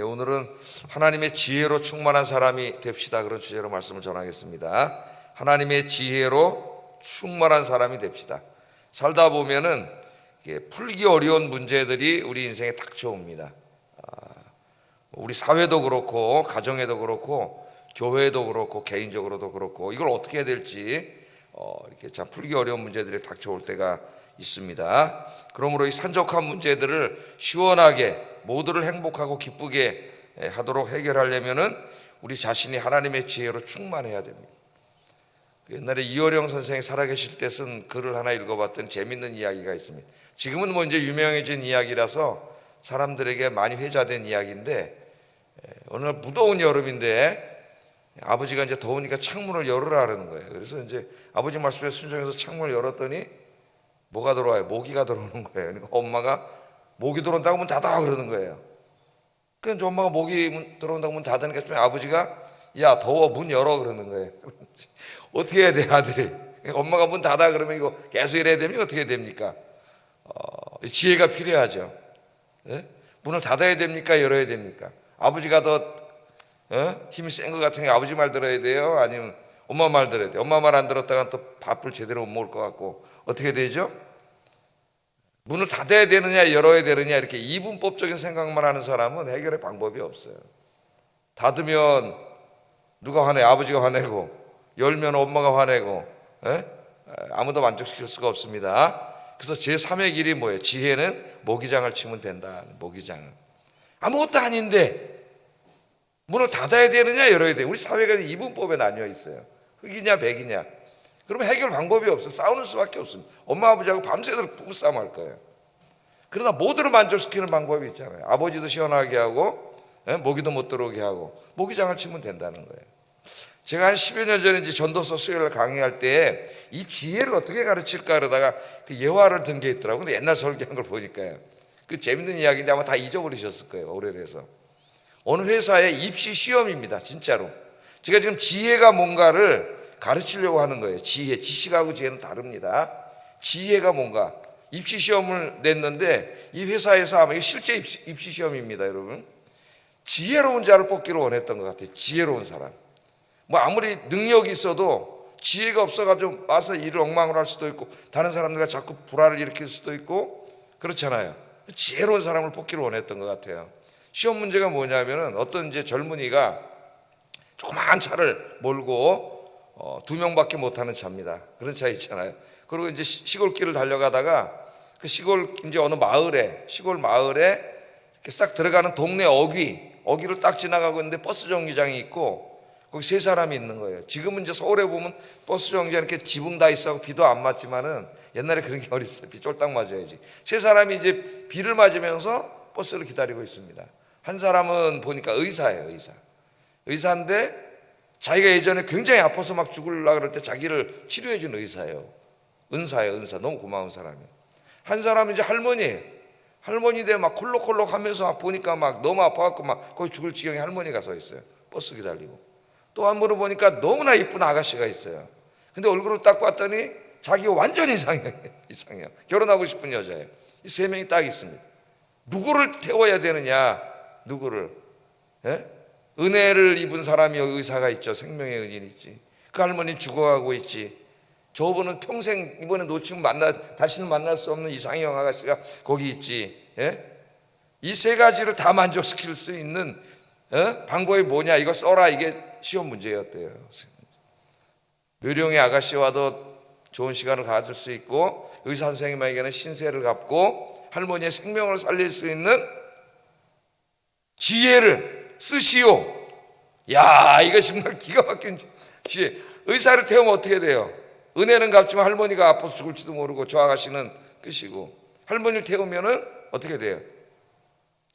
오늘은 하나님의 지혜로 충만한 사람이 됩시다, 그런 주제로 말씀을 전하겠습니다. 하나님의 지혜로 충만한 사람이 됩시다. 살다 보면은 풀기 어려운 문제들이 우리 인생에 닥쳐옵니다. 우리 사회도 그렇고 가정에도 그렇고 교회도 그렇고 개인적으로도 그렇고 이걸 어떻게 해야 될지 이렇게 참 풀기 어려운 문제들이 닥쳐올 때가 있습니다. 그러므로 이 산적한 문제들을 시원하게 모두를 행복하고 기쁘게 하도록 해결하려면은 우리 자신이 하나님의 지혜로 충만해야 됩니다. 옛날에 이어령 선생이 살아계실 때 쓴 글을 하나 읽어봤더니 재밌는 이야기가 있습니다. 지금은 뭐 이제 유명해진 이야기라서 사람들에게 많이 회자된 이야기인데, 어느 날 무더운 여름인데 아버지가 이제 더우니까 창문을 열으라 그러는 거예요. 그래서 이제 아버지 말씀에 순종해서 창문을 열었더니 뭐가 들어와요? 모기가 들어오는 거예요. 그러니까 엄마가 모기 들어온다고 문 닫아 그러는 거예요. 그래서 엄마가 모기 들어온다고 문 닫으니까 좀 아버지가 야 더워 문 열어 그러는 거예요. 어떻게 해야 돼 아들이? 엄마가 문 닫아 그러면 이거 계속 이래야 됩니까? 어떻게 해야 됩니까? 지혜가 필요하죠. 예? 문을 닫아야 됩니까? 열어야 됩니까? 아버지가 더 힘이 센 것 같으니까 아버지 말 들어야 돼요? 아니면 엄마 말 들어야 돼요? 엄마 말 안 들었다가 또 밥을 제대로 못 먹을 것 같고 어떻게 되죠? 문을 닫아야 되느냐 열어야 되느냐 이렇게 이분법적인 생각만 하는 사람은 해결의 방법이 없어요. 닫으면 누가 화내? 아버지가 화내고, 열면 엄마가 화내고, 아무도 만족시킬 수가 없습니다. 그래서 제3의 길이 뭐예요? 지혜는 모기장을 치면 된다. 모기장을. 아무것도 아닌데 문을 닫아야 되느냐 열어야 돼요. 우리 사회가 이분법에 나뉘어 있어요. 흑이냐 백이냐. 그러면 해결 방법이 없어요. 싸우는 수밖에 없습니다. 엄마 아버지하고 밤새도록 부부싸움 할 거예요. 그러나 모두를 만족시키는 방법이 있잖아요. 아버지도 시원하게 하고 모기도 못 들어오게 하고 모기장을 치면 된다는 거예요. 제가 한 10여 년 전에 이제 전도서 수요일 강의할 때 이 지혜를 어떻게 가르칠까 그러다가 그 예화를 든 게 있더라고요. 근데 옛날 설교한 걸 보니까요. 그 재밌는 이야기인데 아마 다 잊어버리셨을 거예요. 오래돼서. 어느 회사의 입시 시험입니다. 진짜로. 제가 지금 지혜가 뭔가를 가르치려고 하는 거예요. 지혜, 지식하고 지혜는 다릅니다. 지혜가 뭔가 입시 시험을 냈는데 이 회사에서 아마 이게 실제 입시 시험입니다, 여러분. 지혜로운 자를 뽑기를 원했던 것 같아요. 지혜로운 사람. 뭐 아무리 능력이 있어도 지혜가 없어가지고 와서 일을 엉망으로 할 수도 있고 다른 사람들과 자꾸 불화를 일으킬 수도 있고 그렇잖아요. 지혜로운 사람을 뽑기를 원했던 것 같아요. 시험 문제가 뭐냐면은 어떤 이제 젊은이가 조그마한 차를 몰고 2명밖에 못 타는 차입니다. 그런 차 있잖아요. 그리고 이제 시골길을 달려가다가 그 시골 이제 어느 마을에 시골 마을에 이렇게 싹 들어가는 동네 어귀를 딱 지나가고 있는데 버스 정류장이 있고 거기 3사람이 있는 거예요. 지금은 이제 서울에 보면 버스 정류장 이렇게 지붕 다 있어서 비도 안 맞지만은 옛날에 그런 게 어딨어요. 비 쫄딱 맞아야지. 3사람이 이제 비를 맞으면서 버스를 기다리고 있습니다. 한 사람은 보니까 의사예요. 의사인데 자기가 예전에 굉장히 아파서 막 죽으려고 그럴 때 자기를 치료해 준 의사예요. 은사예요. 너무 고마운 사람이에요. 한 사람은 이제 할머니인데 막 콜록콜록 하면서 보니까 막 너무 아파갖고 막 거기 죽을 지경에 할머니가 서 있어요. 버스 기다리고. 또 한 분을 보니까 너무나 이쁜 아가씨가 있어요. 근데 얼굴을 딱 봤더니 자기가 완전히 이상해요. 결혼하고 싶은 여자예요. 이 3명이 딱 있습니다. 누구를 태워야 되느냐? 누구를? 은혜를 입은 사람이 의사가 있죠. 생명의 은인이 있지. 그 할머니 죽어가고 있지. 저분은 평생 이번에 놓치면 다시는 만날 수 없는 이상형 아가씨가 거기 있지. 이 3가지를 다 만족시킬 수 있는 방법이 뭐냐? 이거 써라. 이게 시험 문제였대요. 묘령의 아가씨와도 좋은 시간을 가질 수 있고 의사 선생님에게는 신세를 갚고 할머니의 생명을 살릴 수 있는 지혜를 쓰시오. 야, 이거 정말 기가 막힌 지혜. 의사를 태우면 어떻게 돼요? 은혜는 갚지만 할머니가 아파서 죽을지도 모르고 저 아가씨는 끝이고, 할머니를 태우면은 어떻게 돼요?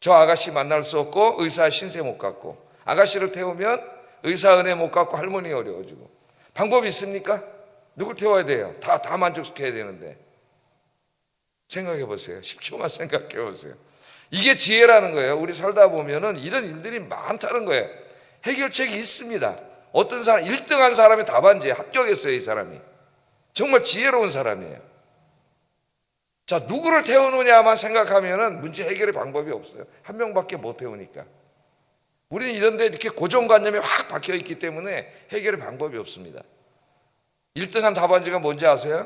저 아가씨 만날 수 없고 의사 신세 못 갚고, 아가씨를 태우면 의사 은혜 못 갚고 할머니 어려워지고. 방법이 있습니까? 누굴 태워야 돼요? 다 만족시켜야 되는데. 생각해 보세요. 10초만 생각해 보세요. 이게 지혜라는 거예요. 우리 살다 보면은 이런 일들이 많다는 거예요. 해결책이 있습니다. 어떤 사람 1등한 사람이 답안지에 합격했어요. 이 사람이 정말 지혜로운 사람이에요. 자, 누구를 태우느냐만 생각하면은 문제 해결의 방법이 없어요. 한 명밖에 못 태우니까. 우리는 이런 데 이렇게 고정관념이 확 박혀 있기 때문에 해결의 방법이 없습니다. 1등한 답안지가 뭔지 아세요?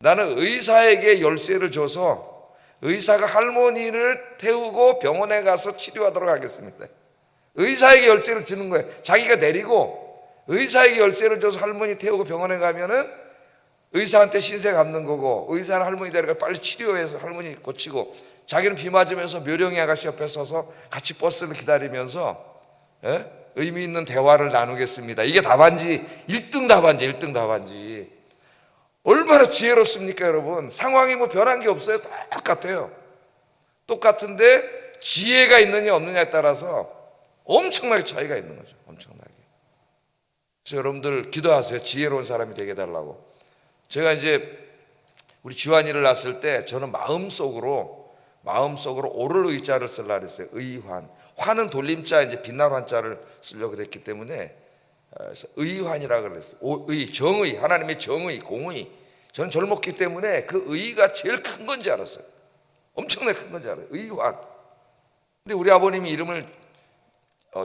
나는 의사에게 열쇠를 줘서 의사가 할머니를 태우고 병원에 가서 치료하도록 하겠습니다. 의사에게 열쇠를 주는 거예요. 자기가 내리고 의사에게 열쇠를 줘서 할머니 태우고 병원에 가면은 의사한테 신세 갚는 거고, 의사는 할머니 데려가 빨리 치료해서 할머니 고치고, 자기는 비 맞으면서 묘령이 아가씨 옆에 서서 같이 버스를 기다리면서 의미 있는 대화를 나누겠습니다. 이게 답안지, 1등 답안지, 1등 답안지. 얼마나 지혜롭습니까, 여러분? 상황이 뭐 변한 게 없어요. 똑같아요. 똑같은데 지혜가 있느냐 없느냐에 따라서 엄청나게 차이가 있는 거죠. 엄청나게. 그래서 여러분들 기도하세요. 지혜로운 사람이 되게 해달라고. 제가 이제 우리 지환이를 낳았을 때 저는 마음속으로 오를 의자를 쓰려고 그랬어요. 의환. 환은 돌림자, 이제 빛날 환자를 쓰려고 그랬기 때문에 의환이라고 그랬어요. 정의, 하나님의 정의, 공의. 저는 젊었기 때문에 그 의가 제일 큰 건지 알았어요. 엄청나게 큰 건지 알아요. 의환. 근데 우리 아버님이 이름을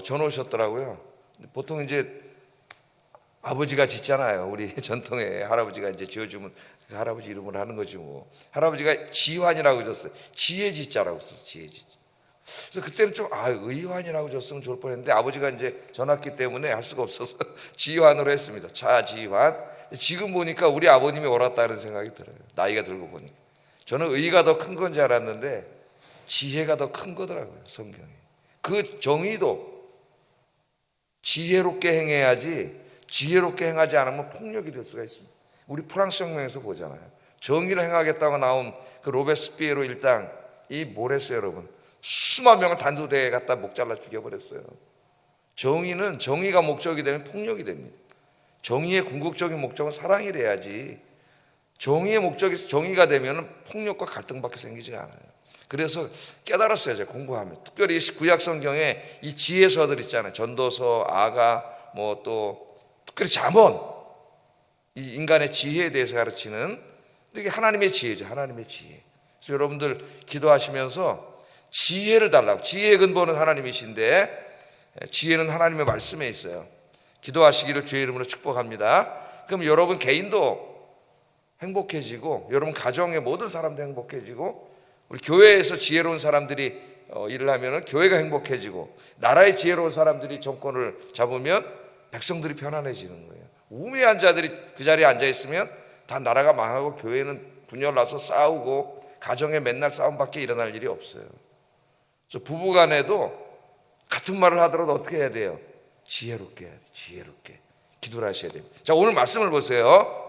전놓으셨더라고요. 보통 이제 아버지가 짓잖아요. 우리 전통에 할아버지가 이제 지어주면 그 할아버지 이름을 하는 거지 뭐. 할아버지가 지환이라고 줬어요. 지혜지자라고 썼어요. 지혜지자. 그래서 그때는 좀 의환이라고 줬으면 좋을 뻔했는데 아버지가 이제 전학기 때문에 할 수가 없어서 지환으로 했습니다. 차지환. 지금 보니까 우리 아버님이 옳았다는 생각이 들어요. 나이가 들고 보니까. 저는 의가 더 큰 건지 알았는데 지혜가 더 큰 거더라고요. 성경에. 그 정의도 지혜롭게 행해야지, 지혜롭게 행하지 않으면 폭력이 될 수가 있습니다. 우리 프랑스 혁명에서 보잖아요. 정의를 행하겠다고 나온 그 로베스피에로 일당 이 뭘 했어요, 여러분? 수만 명을 단두대에 갖다 목 잘라 죽여버렸어요. 정의가 목적이 되면 폭력이 됩니다. 정의의 궁극적인 목적은 사랑이래야지. 정의의 목적이 정의가 되면 폭력과 갈등밖에 생기지 않아요. 그래서 깨달았어요, 제가 공부하면. 특별히 구약 성경에 이 지혜서들 있잖아요. 전도서, 아가, 뭐 또 특별히 잠언, 이 인간의 지혜에 대해서 가르치는, 이게 하나님의 지혜죠. 하나님의 지혜. 그래서 여러분들 기도하시면서 지혜를 달라고. 지혜의 근본은 하나님이신데 지혜는 하나님의 말씀에 있어요. 기도하시기를 주의 이름으로 축복합니다. 그럼 여러분 개인도 행복해지고, 여러분 가정의 모든 사람도 행복해지고, 우리 교회에서 지혜로운 사람들이 일을 하면 교회가 행복해지고, 나라의 지혜로운 사람들이 정권을 잡으면 백성들이 편안해지는 거예요. 우매한 자들이 그 자리에 앉아 있으면 다 나라가 망하고 교회는 분열나서 싸우고 가정에 맨날 싸움밖에 일어날 일이 없어요. 그래서 부부간에도 같은 말을 하더라도 어떻게 해야 돼요? 지혜롭게 해야 돼요. 지혜롭게 기도를 하셔야 됩니다. 자, 오늘 말씀을 보세요.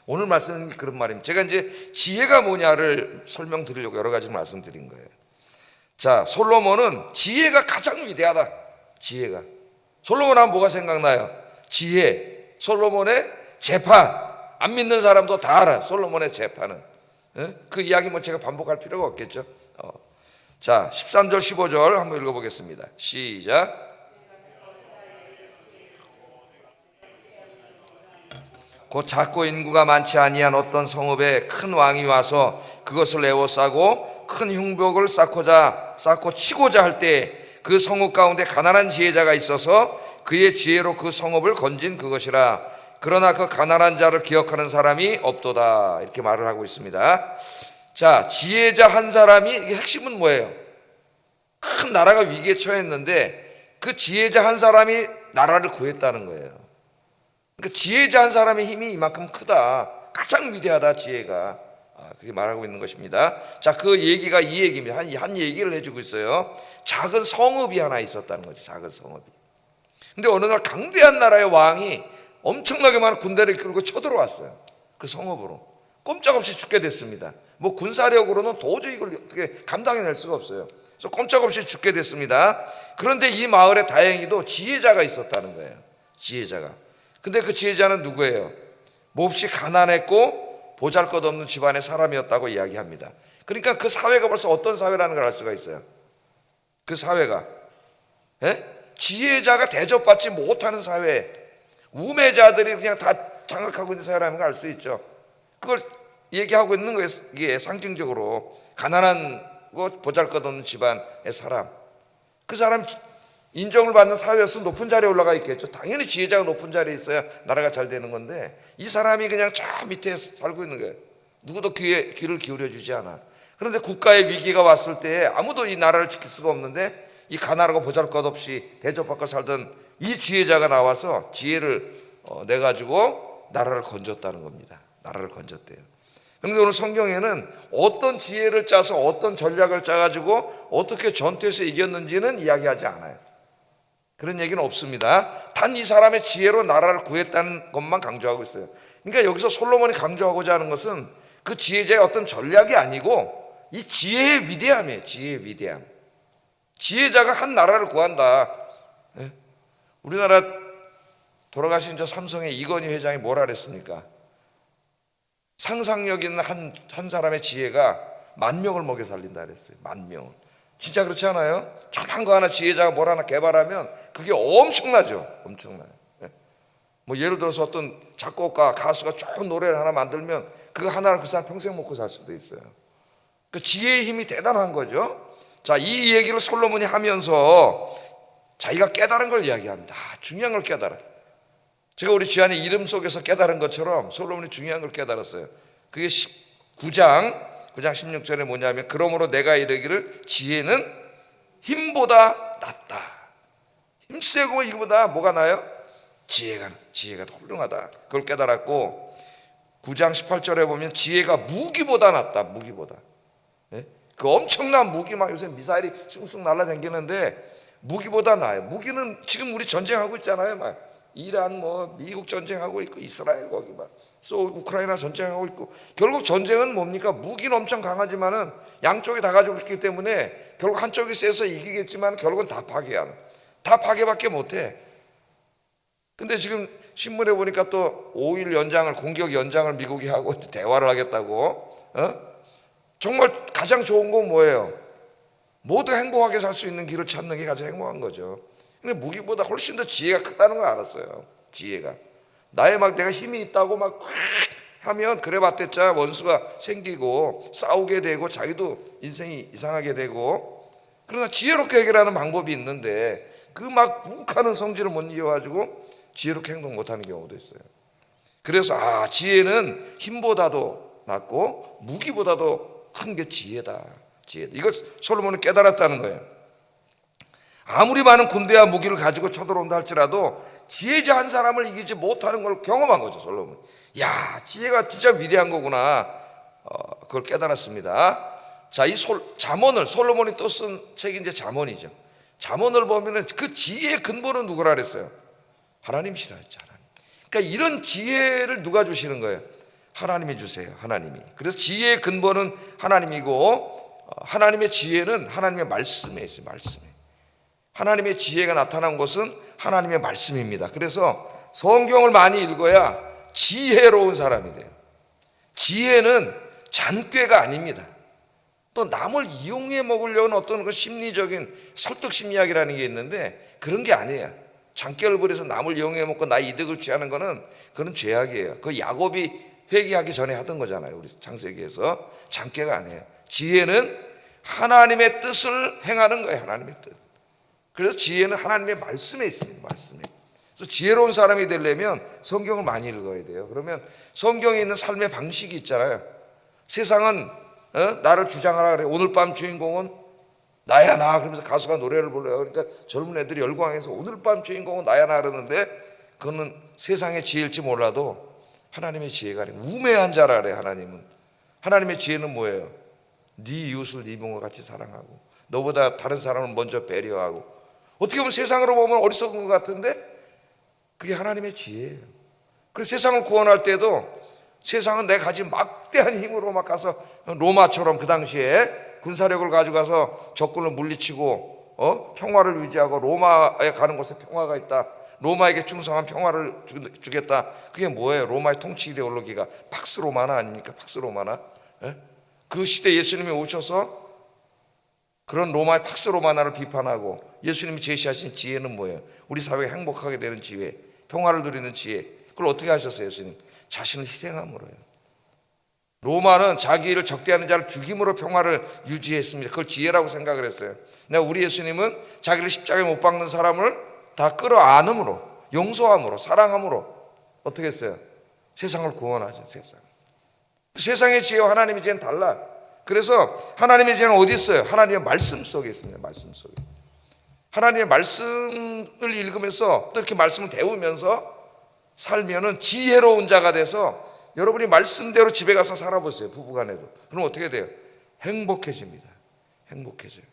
오늘 말씀은 그런 말입니다. 제가 이제 지혜가 뭐냐를 설명드리려고 여러 가지 말씀드린 거예요. 자, 솔로몬은 지혜가 가장 위대하다. 지혜가. 솔로몬 하면 뭐가 생각나요? 지혜. 솔로몬의 재판. 안 믿는 사람도 다 알아. 솔로몬의 재판은. 그 이야기 뭐 제가 반복할 필요가 없겠죠. 자, 13절 15절 한번 읽어보겠습니다. 시작. 곧 작고 인구가 많지 아니한 어떤 성읍에 큰 왕이 와서 그것을 에워싸고 큰 흉벽을 쌓고 치고자 할 때 그 성읍 가운데 가난한 지혜자가 있어서 그의 지혜로 그 성읍을 건진 그것이라. 그러나 그 가난한 자를 기억하는 사람이 없도다. 이렇게 말을 하고 있습니다. 자, 지혜자 한 사람이, 이게 핵심은 뭐예요? 큰 나라가 위기에 처했는데 그 지혜자 한 사람이 나라를 구했다는 거예요. 그러니까 지혜자 한 사람의 힘이 이만큼 크다. 가장 위대하다, 지혜가. 그게 말하고 있는 것입니다. 자, 그 얘기가 이 얘기입니다. 한 얘기를 해주고 있어요. 작은 성읍이 하나 있었다는 거죠. 작은 성읍이. 근데 어느 날 강대한 나라의 왕이 엄청나게 많은 군대를 이끌고 쳐들어왔어요. 그 성읍으로. 꼼짝없이 죽게 됐습니다. 뭐 군사력으로는 도저히 이걸 어떻게 감당해낼 수가 없어요. 그래서 꼼짝없이 죽게 됐습니다. 그런데 이 마을에 다행히도 지혜자가 있었다는 거예요. 지혜자가. 근데 그 지혜자는 누구예요? 몹시 가난했고 보잘것없는 집안의 사람이었다고 이야기합니다. 그러니까 그 사회가 벌써 어떤 사회라는 걸 알 수가 있어요. 그 사회가 지혜자가 대접받지 못하는 사회, 우매자들이 그냥 다 장악하고 있는 사회라는 걸 알 수 있죠. 그걸 얘기하고 있는 거예요. 이게 상징적으로 가난한 것 보잘것없는 집안의 사람. 그 사람 인정을 받는 사회였으면 높은 자리에 올라가 있겠죠. 당연히 지혜자가 높은 자리에 있어야 나라가 잘 되는 건데 이 사람이 그냥 저 밑에 살고 있는 거예요. 누구도 귀를 기울여 주지 않아. 그런데 국가의 위기가 왔을 때 아무도 이 나라를 지킬 수가 없는데 이 가난하고 보잘것없이 대접받고 살던 이 지혜자가 나와서 지혜를 내가지고 나라를 건졌다는 겁니다. 나라를 건졌대요. 그런데 오늘 성경에는 어떤 지혜를 짜서 어떤 전략을 짜가지고 어떻게 전투에서 이겼는지는 이야기하지 않아요. 그런 얘기는 없습니다. 단 이 사람의 지혜로 나라를 구했다는 것만 강조하고 있어요. 그러니까 여기서 솔로몬이 강조하고자 하는 것은 그 지혜자의 어떤 전략이 아니고 이 지혜의 위대함이에요. 지혜의 위대함. 지혜자가 한 나라를 구한다. 우리나라 돌아가신 저 삼성의 이건희 회장이 뭐라 그랬습니까? 상상력 있는 한 사람의 지혜가 10,000명을 먹여 살린다 그랬어요. 10,000명. 진짜 그렇지 않아요? 조그만 거 하나 지혜자가 뭘 하나 개발하면 그게 엄청나죠. 엄청나요. 뭐 예를 들어서 어떤 작곡가, 가수가 좋은 노래를 하나 만들면 그거 하나를 그 사람 평생 먹고 살 수도 있어요. 그 지혜의 힘이 대단한 거죠. 자, 이 얘기를 솔로몬이 하면서 자기가 깨달은 걸 이야기합니다. 중요한 걸 깨달아. 제가 우리 주안의 이름 속에서 깨달은 것처럼 솔로몬이 중요한 걸 깨달았어요. 그게 9장 16절에 뭐냐면 그러므로 내가 이르기를 지혜는 힘보다 낫다. 힘세고 이거보다 뭐가 나요? 지혜가 더 훌륭하다. 그걸 깨달았고 9장 18절에 보면 지혜가 무기보다 낫다. 무기보다. 그 엄청난 무기 막 요새 미사일이 숭숭 날아다니는데 무기보다 나아요. 무기는 지금 우리 전쟁하고 있잖아요. 막 이란 뭐 미국 전쟁하고 있고 이스라엘 거기 막 우크라이나 전쟁하고 있고 결국 전쟁은 뭡니까? 무기는 엄청 강하지만은 양쪽이 다 가지고 있기 때문에 결국 한쪽이 세서 이기겠지만 결국은 다 파괴야. 다 파괴밖에 못해. 근데 지금 신문에 보니까 또 5일 연장을 공격 연장을 미국이 하고 대화를 하겠다고. 정말 가장 좋은 건 뭐예요? 모두 행복하게 살 수 있는 길을 찾는 게 가장 행복한 거죠. 근데 무기보다 훨씬 더 지혜가 크다는 걸 알았어요. 지혜가 나의 막 내가 힘이 있다고 막 하면 그래 봤댔자 원수가 생기고 싸우게 되고 자기도 인생이 이상하게 되고. 그러나 지혜롭게 해결하는 방법이 있는데 그 막 욱하는 성질을 못 이겨가지고 지혜롭게 행동 못하는 경우도 있어요. 그래서 지혜는 힘보다도 낫고 무기보다도 큰 게 지혜다. 이걸 솔로몬은 깨달았다는 거예요. 아무리 많은 군대와 무기를 가지고 쳐들어온다 할지라도 지혜자 한 사람을 이기지 못하는 걸 경험한 거죠. 솔로몬. 지혜가 진짜 위대한 거구나. 그걸 깨달았습니다. 자, 이 잠언을 솔로몬이 또 쓴 책이 이제 잠언이죠. 잠언을 보면은 그 지혜의 근본은 누구라 그랬어요? 하나님이시라 했죠. 하나님. 그러니까 이런 지혜를 누가 주시는 거예요? 하나님이 주세요. 하나님이. 그래서 지혜의 근본은 하나님이고 하나님의 지혜는 하나님의 말씀에 있어요. 말씀에. 하나님의 지혜가 나타난 것은 하나님의 말씀입니다. 그래서 성경을 많이 읽어야 지혜로운 사람이 돼요. 지혜는 잔꾀가 아닙니다. 또 남을 이용해 먹으려는 어떤 그 심리적인 설득 심리학이라는 게 있는데 그런 게 아니에요. 잔꾀를 부려서 남을 이용해 먹고 나 이득을 취하는 거는 그건 죄악이에요. 그 야곱이 회개하기 전에 하던 거잖아요. 우리 창세기에서. 잔꾀가 아니에요. 지혜는 하나님의 뜻을 행하는 거예요. 하나님의 뜻. 그래서 지혜는 하나님의 말씀에 있습니다. 말씀에. 그래서 지혜로운 사람이 되려면 성경을 많이 읽어야 돼요. 그러면 성경에 있는 삶의 방식이 있잖아요. 세상은 나를 주장하라 그래. 오늘 밤 주인공은 나야 나. 그러면서 가수가 노래를 불러요. 그러니까 젊은 애들이 열광해서 오늘 밤 주인공은 나야 나 그러는데 그거는 세상의 지혜일지 몰라도 하나님의 지혜가 아니고 우매한 자라 그래. 하나님은. 하나님의 지혜는 뭐예요? 네 이웃을 네 몸과 같이 사랑하고 너보다 다른 사람을 먼저 배려하고. 어떻게 보면 세상으로 보면 어리석은 것 같은데 그게 하나님의 지혜예요. 그래서 세상을 구원할 때도 세상은 내가 가진 막대한 힘으로 막 가서 로마처럼 그 당시에 군사력을 가져가서 적군을 물리치고 평화를 유지하고 로마에 가는 곳에 평화가 있다. 로마에게 충성한 평화를 주겠다. 그게 뭐예요? 로마의 통치 이데올로기가 팍스 로마나 아닙니까? 팍스 로마나. 그 시대 예수님이 오셔서 그런 로마의 팍스 로마나를 비판하고 예수님이 제시하신 지혜는 뭐예요? 우리 사회가 행복하게 되는 지혜, 평화를 누리는 지혜. 그걸 어떻게 하셨어요? 예수님 자신을 희생함으로요. 로마는 자기 일을 적대하는 자를 죽임으로 평화를 유지했습니다. 그걸 지혜라고 생각을 했어요. 근데 우리 예수님은 자기를 십자가에 못 박는 사람을 다 끌어안음으로, 용서함으로, 사랑함으로 어떻게 했어요? 세상을 구원하죠. 세상의 지혜와 하나님의 지혜는 달라. 그래서 하나님의 지혜는 어디 있어요? 하나님의 말씀 속에 있습니다. 말씀 속에. 하나님의 말씀을 읽으면서 또 이렇게 말씀을 배우면서 살면은 지혜로운 자가 돼서 여러분이 말씀대로 집에 가서 살아보세요. 부부간에도. 그럼 어떻게 돼요? 행복해집니다. 행복해져요.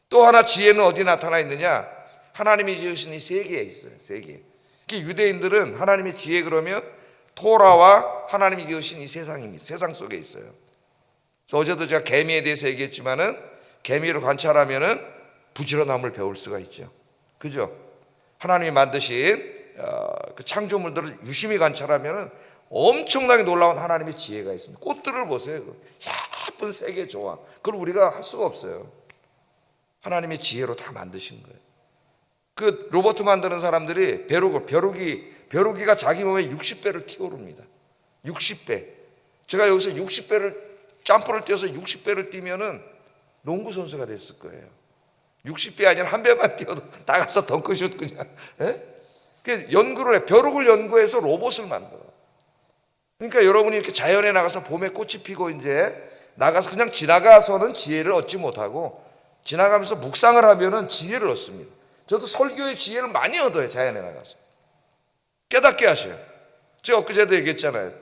또 하나 지혜는 어디 나타나 있느냐? 하나님이 지으신 이 세계에 있어요. 세계. 유대인들은 하나님의 지혜 그러면 토라와 하나님이 지으신 이 세상입니다. 세상 속에 있어요. 그래서 어제도 제가 개미에 대해서 얘기했지만은 개미를 관찰하면은 부지런함을 배울 수가 있죠. 그죠? 하나님이 만드신 그 창조물들을 유심히 관찰하면은 엄청나게 놀라운 하나님의 지혜가 있습니다. 꽃들을 보세요. 예쁜 세계 조화. 그걸 우리가 할 수가 없어요. 하나님의 지혜로 다 만드신 거예요. 그 로봇 만드는 사람들이 벼룩이가 자기 몸에 60배를 튀어오릅니다. 60배. 제가 여기서 60배를 점프를 뛰어서 60배를 뛰면은 농구 선수가 됐을 거예요. 60배 아니라 한 배만 뛰어도 나가서 덩크슛 그냥. 그 연구를 해. 벼룩을 연구해서 로봇을 만들어. 그러니까 여러분이 이렇게 자연에 나가서 봄에 꽃이 피고 이제 나가서 그냥 지나가서는 지혜를 얻지 못하고 지나가면서 묵상을 하면은 지혜를 얻습니다. 저도 설교의 지혜를 많이 얻어요. 자연에 나가서. 깨닫게 하셔요. 제가 엊그제도 얘기했잖아요.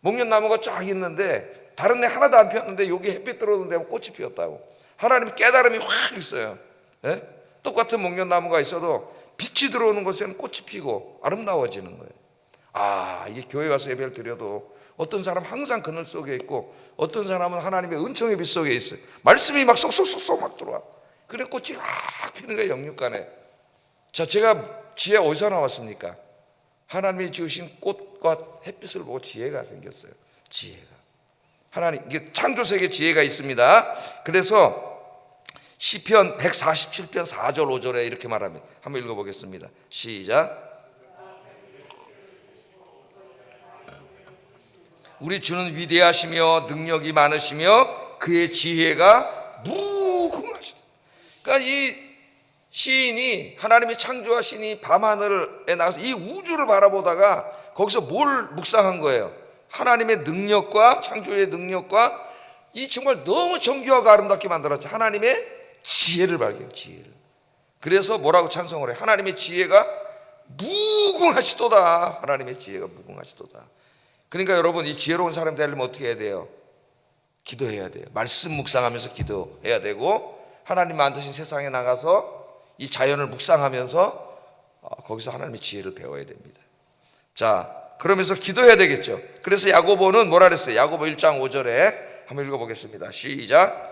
목련나무가 쫙 있는데 다른 애 하나도 안 피었는데 여기 햇빛 들어오는 데면 꽃이 피었다고. 하나님의 깨달음이 확 있어요. 예? 똑같은 목련나무가 있어도 빛이 들어오는 곳에는 꽃이 피고 아름다워지는 거예요. 이게 교회 가서 예배를 드려도 어떤 사람 항상 그늘 속에 있고 어떤 사람은 하나님의 은총의 빛 속에 있어요. 말씀이 막 쏙쏙쏙쏙 막 들어와. 그래 꽃이 확 피는 거예요. 영육간에. 자, 제가 지혜 어디서 나왔습니까? 하나님이 지으신 꽃과 햇빛을 보고 지혜가 생겼어요. 지혜가. 하나님, 이게 창조세계 지혜가 있습니다. 그래서 시편 147편 4절 5절에 이렇게 말합니다. 한번 읽어보겠습니다. 시작. 우리 주는 위대하시며 능력이 많으시며 그의 지혜가 무궁하시다. 그러니까 이 시인이 하나님의 창조하신 이 밤하늘에 나가서 이 우주를 바라보다가 거기서 뭘 묵상한 거예요? 하나님의 능력과 창조의 능력과 이 정말 너무 정교하고 아름답게 만들었죠. 하나님의 지혜를 발견해요. 지혜를. 그래서 뭐라고 찬송을 해요? 하나님의 지혜가 무궁하시도다. 하나님의 지혜가 무궁하시도다. 그러니까 여러분 이 지혜로운 사람 되려면 어떻게 해야 돼요? 기도해야 돼요. 말씀 묵상하면서 기도해야 되고 하나님 만드신 세상에 나가서 이 자연을 묵상하면서 거기서 하나님의 지혜를 배워야 됩니다. 자, 그러면서 기도해야 되겠죠. 그래서 야고보는 뭐라 그랬어요? 야고보 1장 5절에 한번 읽어보겠습니다. 시작.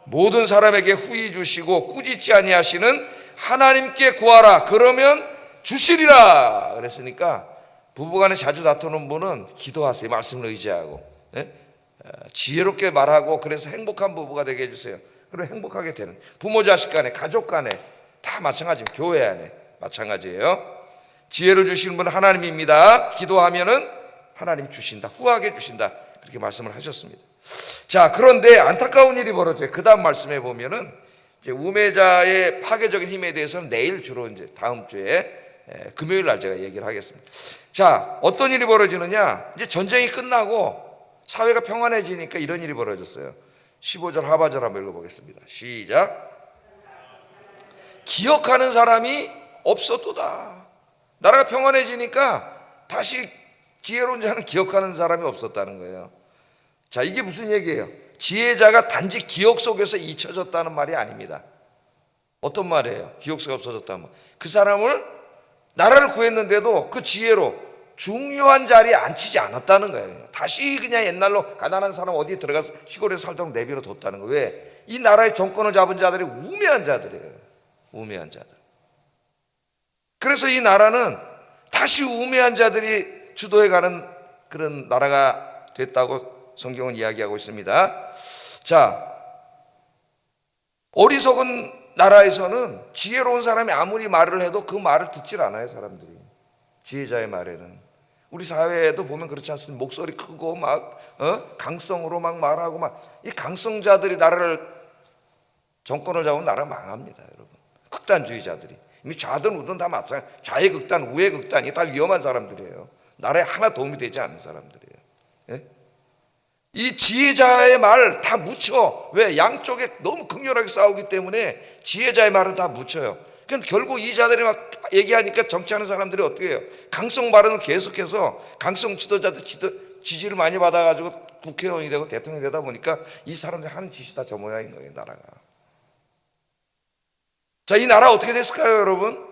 모든 사람에게 후히 주시고 꾸짖지 아니하시는 하나님께 구하라. 그러면 주시리라. 그랬으니까 부부간에 자주 다투는 분은 기도하세요. 말씀을 의지하고 지혜롭게 말하고 그래서 행복한 부부가 되게 해주세요. 그리고 행복하게 되는 부모 자식 간에 가족 간에 다 마찬가지입니다. 교회 안에 마찬가지예요. 지혜를 주시는 분은 하나님입니다. 기도하면은 하나님 주신다. 후하게 주신다. 그렇게 말씀을 하셨습니다. 자, 그런데 안타까운 일이 벌어져요. 그 다음 말씀에 보면은 이제 우매자의 파괴적인 힘에 대해서는 내일 주로 이제 다음 주에 금요일 날 제가 얘기를 하겠습니다. 자, 어떤 일이 벌어지느냐? 이제 전쟁이 끝나고 사회가 평안해지니까 이런 일이 벌어졌어요. 15절 하반절 한번 읽어보겠습니다. 시작. 기억하는 사람이 없었도다. 나라가 평안해지니까 다시 지혜로운 자는 기억하는 사람이 없었다는 거예요. 자, 이게 무슨 얘기예요? 지혜자가 단지 기억 속에서 잊혀졌다는 말이 아닙니다. 어떤 말이에요? 기억 속에 없어졌다는 말. 그 사람을 나라를 구했는데도 그 지혜로 중요한 자리에 앉히지 않았다는 거예요. 다시 그냥 옛날로 가난한 사람 어디에 들어가서 시골에 살도록 내버려 뒀다는 거예요. 왜? 이 나라의 정권을 잡은 자들이 우매한 자들이에요. 우매한 자들. 그래서 이 나라는 다시 우매한 자들이 주도해가는 그런 나라가 됐다고 성경은 이야기하고 있습니다. 자, 어리석은 나라에서는 지혜로운 사람이 아무리 말을 해도 그 말을 듣질 않아요. 사람들이 지혜자의 말에는 우리 사회에도 보면 그렇지 않습니까? 목소리 크고 막 강성으로 막 말하고 막 이 강성자들이 나라를 정권을 잡으면 나라 망합니다, 여러분. 극단주의자들이 이미 좌든 우든 다 마찬가지. 좌의 극단, 우의 극단 이게 다 위험한 사람들이에요. 나라에 하나 도움이 되지 않는 사람들이에요. 예? 이 지혜자의 말 다 묻혀. 왜? 양쪽에 너무 극렬하게 싸우기 때문에 지혜자의 말은 다 묻혀요. 그러니까 결국 이 자들이 막 얘기하니까 정치하는 사람들이 어떻게 해요? 강성 발언을 계속해서 강성 지도자들 지지를 많이 받아가지고 국회의원이 되고 대통령이 되다 보니까 이 사람들이 하는 짓이 다 저 모양인 거예요, 나라가. 자, 이 나라 어떻게 됐을까요, 여러분?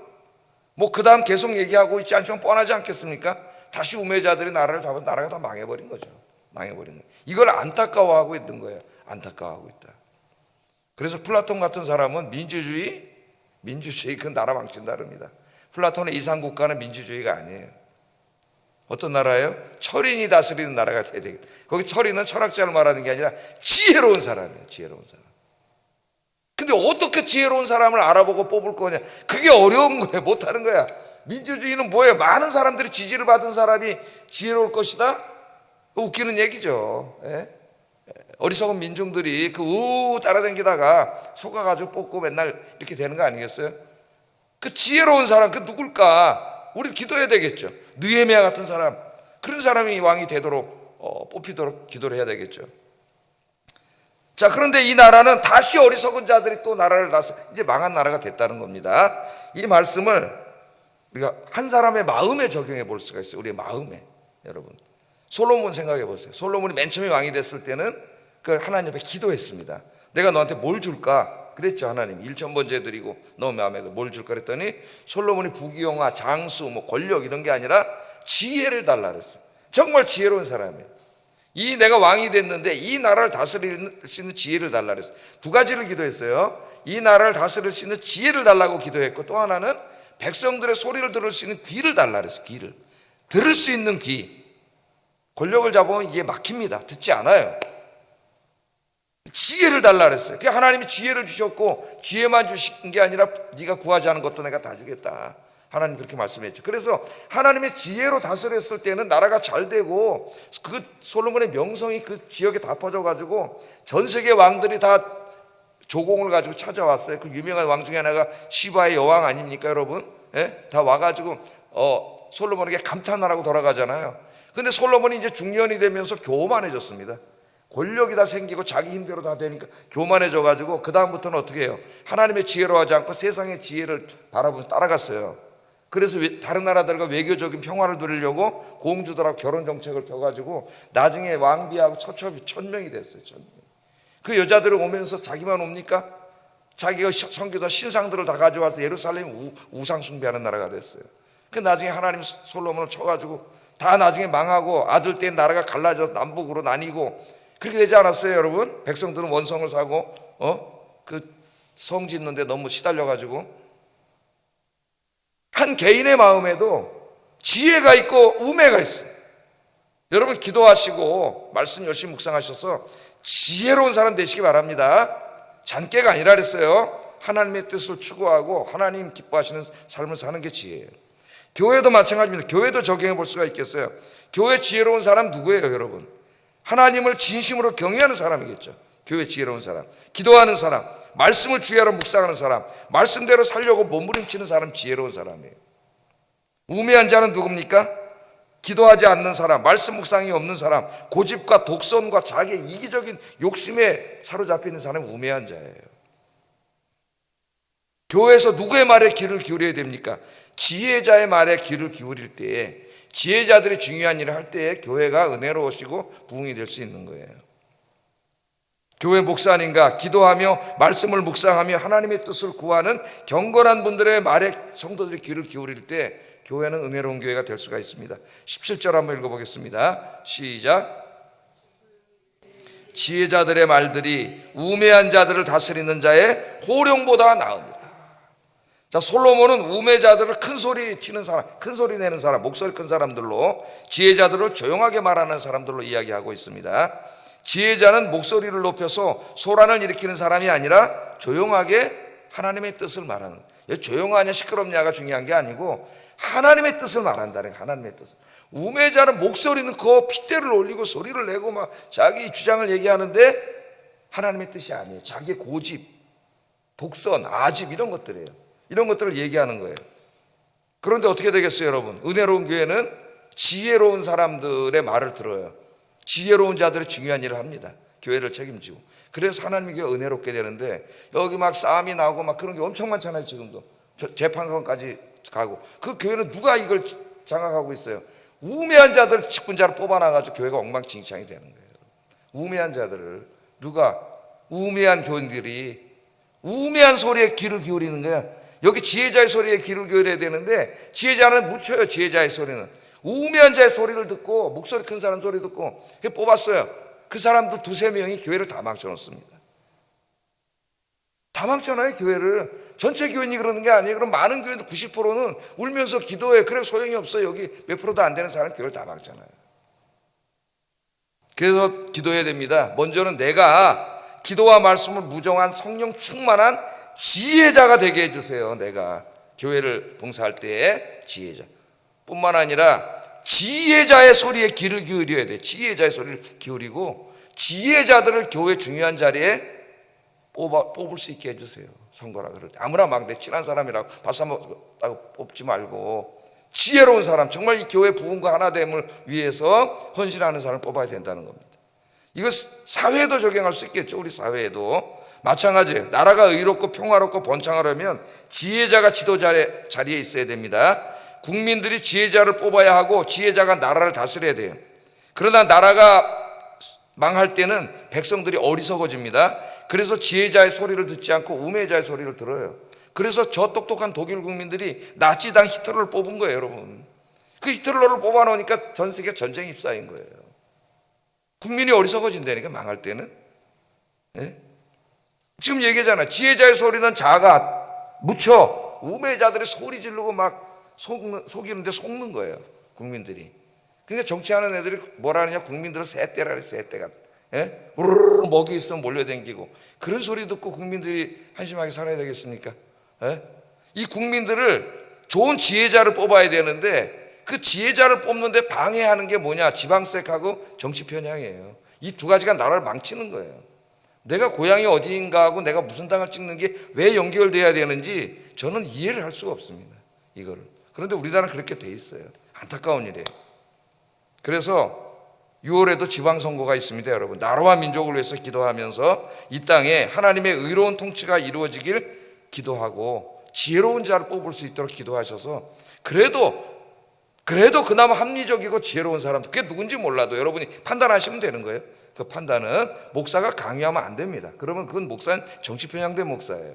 뭐 그 다음 계속 얘기하고 있지 않지만 뻔하지 않겠습니까? 다시 우매자들이 나라를 잡은 나라가 다 망해버린 거죠. 망해버린 거예요. 이걸 안타까워하고 있는 거예요. 안타까워하고 있다. 그래서 플라톤 같은 사람은 민주주의 그 나라 망친다 그럽니다. 플라톤의 이상국가는 민주주의가 아니에요. 어떤 나라예요? 철인이 다스리는 나라가 돼야 되겠다. 거기 철인은 철학자를 말하는 게 아니라 지혜로운 사람이에요. 지혜로운 사람. 근데 어떻게 지혜로운 사람을 알아보고 뽑을 거냐? 그게 어려운 거예요. 못하는 거야. 민주주의는 뭐예요? 많은 사람들이 지지를 받은 사람이 지혜로울 것이다? 웃기는 얘기죠. 예? 어리석은 민중들이 따라다니다가 속아가지고 뽑고 맨날 이렇게 되는 거 아니겠어요? 그 지혜로운 사람, 그 누굴까? 우리 기도해야 되겠죠. 느헤미야 같은 사람, 그런 사람이 왕이 되도록 뽑히도록 기도를 해야 되겠죠. 자, 그런데 이 나라는 다시 어리석은 자들이 또 나라를 이제 망한 나라가 됐다는 겁니다. 이 말씀을 우리가 한 사람의 마음에 적용해 볼 수가 있어요. 우리의 마음에. 여러분, 솔로몬 생각해 보세요. 솔로몬이 맨 처음에 왕이 됐을 때는 그 하나님 앞에 기도했습니다. 내가 너한테 뭘 줄까? 그랬죠. 하나님 1,000번째 드리고 너 마음에 뭘 줄까 그랬더니 솔로몬이 부귀영화, 장수, 뭐 권력 이런 게 아니라 지혜를 달라 그랬어요. 정말 지혜로운 사람이에요. 이 내가 왕이 됐는데 이 나라를 다스릴 수 있는 지혜를 달라 그랬어요. 두 가지를 기도했어요. 이 나라를 다스릴 수 있는 지혜를 달라고 기도했고, 또 하나는 백성들의 소리를 들을 수 있는 귀를 달라 그랬어요. 귀를 들을 수 있는 귀. 권력을 잡으면 이게 막힙니다. 듣지 않아요. 지혜를 달라 그랬어요. 하나님이 지혜를 주셨고, 지혜만 주신 게 아니라 네가 구하지 않은 것도 내가 다 주겠다. 하나님 그렇게 말씀했죠. 그래서 하나님의 지혜로 다스렸을 때는 나라가 잘 되고, 그 솔로몬의 명성이 그 지역에 다 퍼져가지고 전 세계 왕들이 다 조공을 가지고 찾아왔어요. 그 유명한 왕 중에 하나가 시바의 여왕 아닙니까, 여러분? 예? 다 와가지고 솔로몬에게 감탄하라고 돌아가잖아요. 근데 솔로몬이 이제 중년이 되면서 교만해졌습니다. 권력이 다 생기고 자기 힘대로 다 되니까 교만해져가지고 그 다음부터는 어떻게 해요? 하나님의 지혜로 하지 않고 세상의 지혜를 바라보면서 따라갔어요. 그래서 다른 나라들과 외교적인 평화를 누리려고 공주들하고 결혼 정책을 펴가지고 나중에 왕비하고 처첩이 1,000명이 됐어요. 1,000명. 그 여자들이 오면서 자기만 옵니까? 자기가 섬기던 신상들을 다 가져와서 예루살렘 우상 숭배하는 나라가 됐어요. 그 나중에 하나님 솔로몬을 쳐가지고 다 나중에 망하고 아들 때 나라가 갈라져서 남북으로 나뉘고 그렇게 되지 않았어요, 여러분? 백성들은 원성을 사고 그 성 짓는데 너무 시달려가지고. 한 개인의 마음에도 지혜가 있고 우매가 있어요. 여러분 기도하시고 말씀 열심히 묵상하셔서 지혜로운 사람 되시기 바랍니다. 잔깨가 아니라 그랬어요. 하나님의 뜻을 추구하고 하나님 기뻐하시는 삶을 사는 게 지혜예요. 교회도 마찬가지입니다. 교회도 적용해 볼 수가 있겠어요. 교회 지혜로운 사람 누구예요, 여러분? 하나님을 진심으로 경외하는 사람이겠죠. 교회 지혜로운 사람, 기도하는 사람, 말씀을 주야로 묵상하는 사람, 말씀대로 살려고 몸부림치는 사람, 지혜로운 사람이에요. 우매한 자는 누굽니까? 기도하지 않는 사람, 말씀 묵상이 없는 사람, 고집과 독선과 자기의 이기적인 욕심에 사로잡혀 있는 사람이 우매한 자예요. 교회에서 누구의 말에 귀를 기울여야 됩니까? 지혜자의 말에 귀를 기울일 때에, 지혜자들이 중요한 일을 할 때에 교회가 은혜로우시고 부흥이 될 수 있는 거예요. 교회 목사님과 기도하며 말씀을 묵상하며 하나님의 뜻을 구하는 경건한 분들의 말에 성도들이 귀를 기울일 때 교회는 은혜로운 교회가 될 수가 있습니다. 17절 한번 읽어보겠습니다. 시작. 지혜자들의 말들이 우매한 자들을 다스리는 자의 호령보다 나으니라. 자, 솔로몬은 우매자들을 큰 소리 치는 사람, 큰 소리 내는 사람, 목소리 큰 사람들로, 지혜자들을 조용하게 말하는 사람들로 이야기하고 있습니다. 지혜자는 목소리를 높여서 소란을 일으키는 사람이 아니라 조용하게 하나님의 뜻을 말하는, 조용하냐 시끄럽냐가 중요한 게 아니고 하나님의 뜻을 말한다는 거예요. 하나님의 뜻을. 우매자는 목소리는 커 핏대를 올리고 소리를 내고 막 자기 주장을 얘기하는데 하나님의 뜻이 아니에요. 자기의 고집, 독선, 아집 이런 것들이에요. 이런 것들을 얘기하는 거예요. 그런데 어떻게 되겠어요, 여러분? 은혜로운 교회는 지혜로운 사람들의 말을 들어요. 지혜로운 자들의 중요한 일을 합니다. 교회를 책임지고. 그래서 하나님의 교회가 은혜롭게 되는데 여기 막 싸움이 나고 막 그런 게 엄청 많잖아요. 지금도 재판관까지 가고. 그 교회는 누가 이걸 장악하고 있어요? 우매한 자들 직분자를 뽑아놔가지고 교회가 엉망진창이 되는 거예요. 우매한 자들을 누가, 우매한 교인들이 우매한 소리에 귀를 기울이는 거야. 여기 지혜자의 소리에 귀를 기울여야 되는데 지혜자는 묻혀요. 지혜자의 소리는 우매한 자의 소리를 듣고 목소리 큰 사람 소리 듣고 뽑았어요. 그 사람들 두세 명이 교회를 다 망쳐놓습니다. 다 망쳐놔요. 교회를. 전체 교인이 그러는 게 아니에요. 그럼 많은 교인들 90%는 울면서 기도해. 그래 소용이 없어요. 여기 몇 프로도 안 되는 사람 교회를 다 망쳐놔요. 그래서 기도해야 됩니다. 먼저는 내가 기도와 말씀을 무정한 성령 충만한 지혜자가 되게 해주세요. 내가 교회를 봉사할 때의 지혜자 뿐만 아니라 지혜자의 소리에 귀를 기울여야 돼. 지혜자의 소리를 기울이고 지혜자들을 교회 중요한 자리에 뽑을 수 있게 해주세요. 선거라 그럴 때 아무나 막 내 친한 사람이라고 밥 사먹다고 뽑지 말고 지혜로운 사람, 정말 이 교회 부흥과 하나됨을 위해서 헌신하는 사람을 뽑아야 된다는 겁니다. 이거 사회에도 적용할 수 있겠죠. 우리 사회에도 마찬가지예요. 나라가 의롭고 평화롭고 번창하려면 지혜자가 지도 자리에 있어야 됩니다. 국민들이 지혜자를 뽑아야 하고 지혜자가 나라를 다스려야 돼요. 그러나 나라가 망할 때는 백성들이 어리석어집니다. 그래서 지혜자의 소리를 듣지 않고 우매자의 소리를 들어요. 그래서 저 똑똑한 독일 국민들이 나치당 히틀러를 뽑은 거예요, 여러분. 그 히틀러를 뽑아놓으니까 전 세계 전쟁이 휩싸인 거예요. 국민이 어리석어진다니까, 망할 때는. 네? 지금 얘기하잖아요. 지혜자의 소리는 자가 묻혀 우매자들이 소리 지르고 막 속이는데 속는 거예요, 국민들이. 그러니까 정치하는 애들이 뭐라 하느냐, 국민들은 새떼라 그래, 새떼가. 예? 우르르 먹이 있으면 몰려댕기고. 그런 소리 듣고 국민들이 한심하게 살아야 되겠습니까? 예? 이 국민들을 좋은 지혜자를 뽑아야 되는데 그 지혜자를 뽑는데 방해하는 게 뭐냐? 지방색하고 정치 편향이에요. 이 두 가지가 나라를 망치는 거예요. 내가 고향이 어디인가 하고 내가 무슨 당을 찍는 게 왜 연결돼야 되는지 저는 이해를 할 수가 없습니다. 이거를. 그런데 우리나라는 그렇게 돼 있어요. 안타까운 일이에요. 그래서 6월에도 지방선거가 있습니다, 여러분. 나라와 민족을 위해서 기도하면서 이 땅에 하나님의 의로운 통치가 이루어지길 기도하고 지혜로운 자를 뽑을 수 있도록 기도하셔서 그래도 그나마 합리적이고 지혜로운 사람, 그게 누군지 몰라도 여러분이 판단하시면 되는 거예요. 그 판단은 목사가 강요하면 안 됩니다. 그러면 그건 목사는 정치 편향된 목사예요.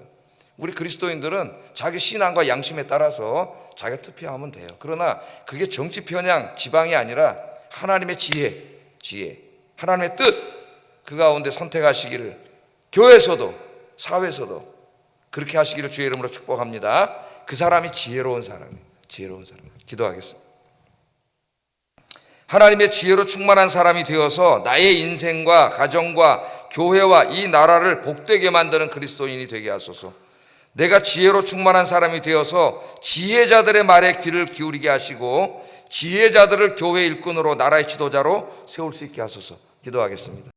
우리 그리스도인들은 자기 신앙과 양심에 따라서 자기가 투표하면 돼요. 그러나 그게 정치 편향, 지방이 아니라 하나님의 지혜, 하나님의 뜻, 그 가운데 선택하시기를 교회에서도 사회에서도 그렇게 하시기를 주의 이름으로 축복합니다. 그 사람이 지혜로운 사람이에요. 지혜로운 사람. 기도하겠습니다. 하나님의 지혜로 충만한 사람이 되어서 나의 인생과 가정과 교회와 이 나라를 복되게 만드는 그리스도인이 되게 하소서. 내가 지혜로 충만한 사람이 되어서 지혜자들의 말에 귀를 기울이게 하시고 지혜자들을 교회 일꾼으로 나라의 지도자로 세울 수 있게 하소서. 기도하겠습니다.